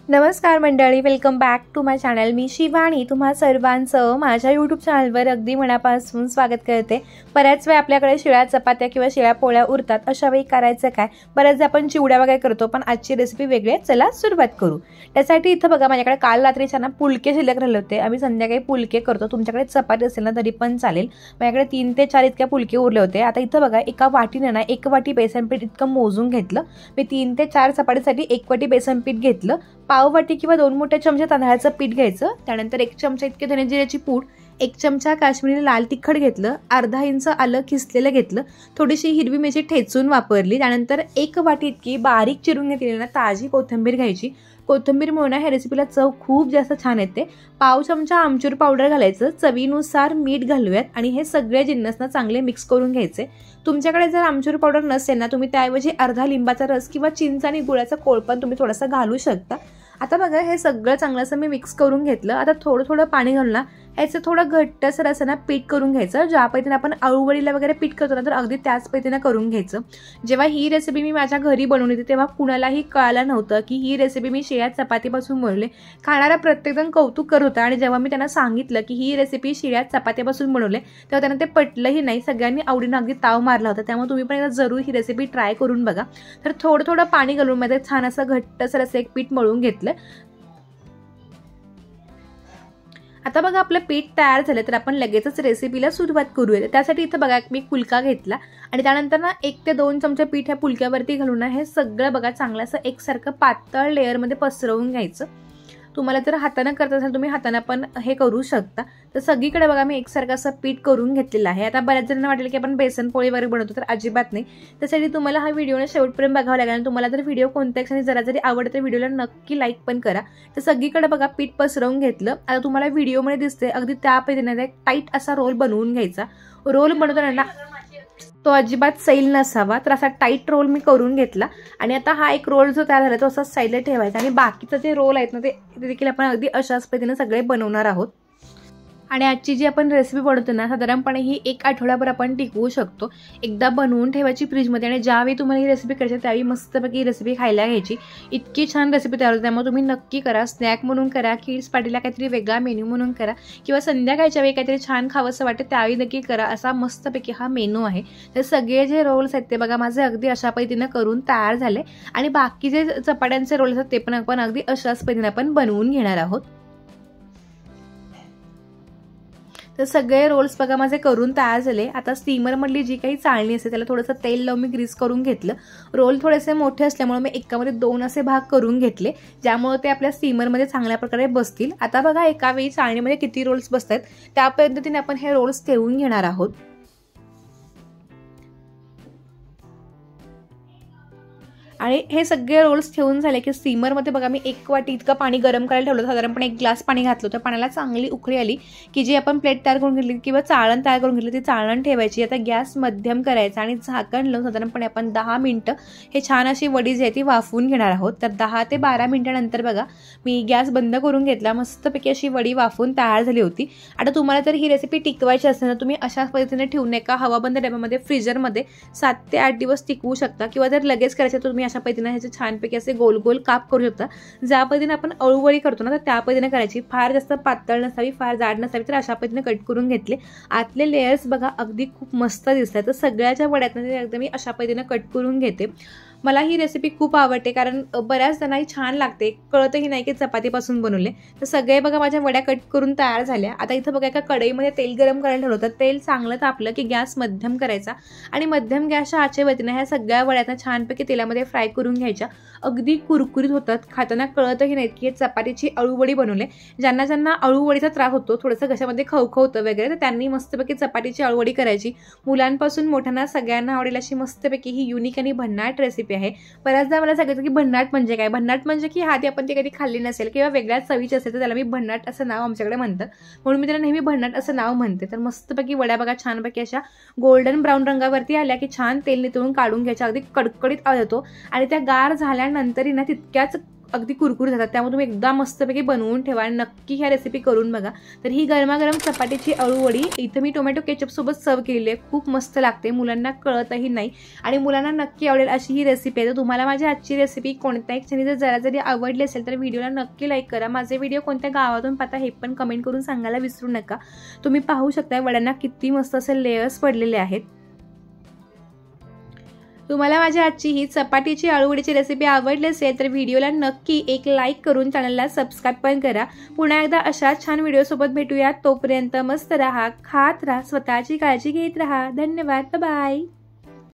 नमस्कार मंडळी, welcome back to my channel. मी शिवानी तुम्हा सर्वांचं माझ्या यूट्यूब चॅनलवर अगदी मनापासून स्वागत करते। बऱ्याच वेळा आपल्याकडे शिळ्या चपात्या किंवा शिळ्या पोळ्या उरतात, अशा वेळी करायचं काय? बऱ्याचदा आपण चिवड्या वगैरे करतो, पण आजची रेसिपी वेगळी आहे। चला सुरुवात करू। त्यासाठी इथं बघा, माझ्याकडे काल रात्रीच्या ना पुलके शिल्लक राहिले होते। आम्ही संध्याकाळी पुलके करतो, तुमच्याकडे चपाती असेल ना तरी पण चालेल। माझ्याकडे 3 ते 4 इतक्या पुलके उरले होते। आता इथं बघा, एका वाटीने ना 1 वाटी बेसन पीठ इतकं मोजून घेतलं। मी 3 ते 4 चपातीसाठी 1 वाटी बेसन पीठ घेतलं। पाव वाटी किंवा 2 मोठे चमचे तांदळाचं पीठ घ्यायचं। त्यानंतर 1 चमचा इतके धने जिऱ्याची पूड, 1 चमचा काश्मीरी लाल तिखट घेतलं, अर्धा इंच आलं किसलेलं घेतलं, थोडीशी हिरवी मिरची ठेचून वापरली। त्यानंतर 1 वाटी इतकी बारीक चिरून घेतलेली ना ताजी कोथिंबीर घ्यायची। कोथिंबीरमुळे ना ह्या रेसिपीला चव खूप जास्त छान येते। पाव चमचा आमचूर पावडर घालायचं, चवीनुसार मीठ घालूयात आणि हे सगळे जिन्नस ना चांगले मिक्स करून घ्यायचे। तुमच्याकडे जर आमचूर पावडर नसेल ना, तुम्ही त्याऐवजी अर्धा लिंबाचा रस किंवा चिंच आणि गुळाचा कोळ पण तुम्ही थोडासा घालू शकता। आता बघा, हे सगळं चांगलं असं मी मिक्स करून घेतलं। आता थोडं थोडं पाणी घालून ना ह्याचं थोडं घट्टसर असं ना पीठ करून घ्यायचं। ज्या पद्धतीने आपण आळूवडीला वगैरे पीठ करतो ना, तर अगदी त्याच पद्धतीने करून घ्यायचं। जेव्हा ही रेसिपी मी माझ्या घरी बनवली होती, तेव्हा कुणालाही कळालं नव्हतं की ही रेसिपी मी शिळ्या चपातीपासून बनवली। खाणारा प्रत्येकजण कौतुक करत होता, आणि जेव्हा मी त्यांना सांगितलं की ही रेसिपी शिळ्या चपातीपासून बनवले, तेव्हा त्यांना ते पटलंही नाही। सगळ्यांनी आवडीनं अगदी ताव मारला होता। त्यामुळे तुम्ही पण एकदा जरूर ही रेसिपी ट्राय करून बघा। तर थोडं थोडं पाणी घालून मध्ये छान असं घट्टसर असं एक पीठ मळून घेतलं। आता बघा, आपलं पीठ तयार झालं, तर आपण लगेचच रेसिपीला सुरुवात करूया। त्यासाठी इथं बघा, मी पुलका घेतला आणि त्यानंतर ना 1 ते 2 चमचे पीठ ह्या पुलक्यावरती घालून हे सगळं बघा चांगलं असं एकसारखं पातळ लेअरमध्ये पसरवून घ्यायचं। तुम्हाला जर हाताने करत असाल, तुम्ही हाताने पण हे करू शकता। तर सगळीकडे बघा मी एकसारखं असं पीठ करून घेतलेलं आहे। आता बऱ्याच जणांना वाटेल की आपण बेसन पोळी वगैरे बनवतो, तर अजिबात नाही। त्यासाठी तुम्हाला हा व्हिडिओ शेवटपर्यंत बघावा लागेल, आणि तुम्हाला जर व्हिडिओ कोणत्या क्षणी जरा जरी आवडतं तर व्हिडिओला नक्की लाईक पण करा। तर सगळीकडे बघा पीठ पसरवून घेतलं। आता तुम्हाला व्हिडिओमध्ये दिसते अगदी त्या पद्धतीने टाईट असा रोल बनवून घ्यायचा। रोल बनवताना तो अजिबात सैल नसावा, तर असा टाईट रोल मी करून घेतला। आणि आता हा एक रोल जो तयार झाला तो असा साईडला ठेवायचा, आणि बाकीचं जे रोल आहेत ना ते देखील आपण अगदी अशाच पद्धतीने सगळे बनवणार आहोत। आणि आजची जी आपण रेसिपी बनवतो ना, साधारणपणे ही 1 आठवडाभर आपण टिकवू शकतो। एकदा बनवून ठेवायची फ्रीजमध्ये, आणि ज्यावेळी तुम्हाला ही रेसिपी करायची त्यावेळी मस्तपैकी रेसिपी खायला घ्यायची। इतकी छान रेसिपी तयार होते, त्यामुळे तुम्ही नक्की करा। स्नॅक म्हणून करा, किड्स पार्टीला काहीतरी वेगळा मेन्यू म्हणून करा, किंवा संध्याकाळच्या वेळी काहीतरी छान खावंसं वाटतं त्यावेळी नक्की करा। असा मस्तपैकी हा मेनू आहे। तर सगळे जे रोल्स आहेत ते बघा माझे अगदी अशा पद्धतीने करून तयार झाले, आणि बाकी जे चपात्यांचे रोल्स आहेत ते पण आपण अगदी अशाच पद्धतीने आपण बनवून घेणार आहोत। तर सगळे रोल्स बघा माझे करून तयार झाले। आता स्टीमर मधली जी काही चाळणी असते त्याला थोडंसं तेल लावून मी ग्रीस करून घेतलं। रोल थोडेसे मोठे असल्यामुळे मी एकामध्ये 2 असे भाग करून घेतले, ज्यामुळे ते आपल्या स्टीमरमध्ये चांगल्या प्रकारे बसतील। आता बघा, एका वेळी चाळणीमध्ये किती रोल्स बसतात त्या पद्धतीने आपण हे रोल्स ठेवून घेणार आहोत। आणि हे सगळे रोल्स ठेवून झाले की स्टीमरमध्ये बघा मी 1 वाटी इतकं पाणी गरम करायला ठेवलं। साधारणपणे 1 ग्लास पाणी घातलं होतं। पाण्याला चांगली उकळी आली की जी आपण प्लेट तयार करून घेतली किंवा चाळण तयार करून घेतली ती चाळण ठेवायची। आता गॅस मध्यम करायचा आणि झाकण लावून साधारणपणे आपण 10 मिनिटं हे छान अशी वडी जी आहे ती वाफवून घेणार आहोत। तर 10 ते 12 मिनिटांनंतर बघा मी गॅस बंद करून घेतला। मस्तपैकी अशी वडी वाफवून तयार झाली होती। आता तुम्हाला जर ही रेसिपी टिकवायची असेल ना, तुम्ही अशाच पद्धतीने ठेवून एका हवाबंद डब्यामध्ये फ्रीजरमध्ये 7 ते 8 दिवस टिकवू शकता, किंवा जर लगेच करायचं तर तुम्ही अशा पद्धतीने ह्याचे छानपैकी असे गोल गोल काप करू शकता। ज्या पद्धतीने आपण अळूवडी करतो ना, तर त्या पद्धतीने करायची। फार जास्त पातळ नसावी, फार जाड नसावी, तर अशा पद्धतीने कट करून घेतले। आतले लेयर्स बघा अगदी खूप मस्त दिसतात। तर सगळ्याच्या वड्यातनं एकदम मी अशा पद्धतीने कट करून घेते। मला ही रेसिपी खूप आवडते, कारण बऱ्याच जणांना छान लागते, कळतही नाही की चपातीपासून बनवले। तर सगळे बघा माझ्या वड्या कट करून तयार झाल्या। आता इथं बघा एका कढईमध्ये तेल गरम करायला ठेवलं होतं। तेल चांगलं तापलं की गॅस मध्यम करायचा, आणि मध्यम गॅसच्या आचेवरती ह्या सगळ्या वड्यांना छानपैकी तेलामध्ये फ्राय करून घ्यायच्या। अगदी कुरकुरीत होतात, खाताना कळतही नाही की चपातीची अळूवडी बनवले। ज्यांना ज्यांना अळूवडीचा त्रास होतो, थोडंसं घशामध्ये खवखवतं वगैरे, तर त्यांनी मस्तपैकी चपातीची अळूवडी करायची। मुलांपासून मोठ्यांना सगळ्यांना आवडेल अशी मस्तपैकी ही युनिक आणि भन्नाट रेसिपी आहे। बऱ्याचदा मला सांगितलं की भन्नाट म्हणजे काय? भन्नाट म्हणजे की आधी आपण ती कधी खाल्ली नसेल किंवा वेगळ्याच चवीची असेल, तर त्याला मी भन्नाट असं नाव आमच्याकडे म्हणतात, म्हणून मी त्याला नेहमी भन्नाट असं नाव म्हणते। तर मस्तपैकी वड्या बघा छानपैकी अशा गोल्डन ब्राऊन रंगावरती आल्या की छान तेल नितळून काढून घ्यायच्या। अगदी कडकडीत आवाज येतो, आणि त्या गार झाल्यानंतरही ना तितक्याच अगदी कुरकुरीत होतात, त्यामुळे तुम्ही एकदा मस्तपैकी बनवून ठेवा आणि नक्की ह्या रेसिपी करून बघा। तर ही गरमागरम चपातीची अळूवडी इथं मी टोमॅटो केचप सोबत सर्व केलेली आहे, खूप मस्त लागते, मुलांना कळतही नाही आणि मुलांना नक्की आवडेल अशी ही रेसिपी आहे। तर तुम्हाला माझी आजची रेसिपी कोणत्याही क्षणी जरा जरी आवडली असेल तर व्हिडिओला नक्की लाईक करा। माझे व्हिडिओ कोणत्या गावातून पाहता हे पण कमेंट करून सांगायला विसरू नका। तुम्ही पाहू शकता वड्यांना किती मस्त असे लेयर्स पडलेले आहेत। तुम्हाला माझी आजची ही चपातीची अळूवडीची रेसिपी आवडली असेल तर व्हिडिओला नक्की एक लाईक करून चॅनलला सबस्क्राईब पण करा। पुन्हा एकदा अशा छान व्हिडिओसोबत भेटूया, तोपर्यंत मस्त राहा, खात राहा, स्वतःची काळजी घेत राहा। धन्यवाद, बाय बाय।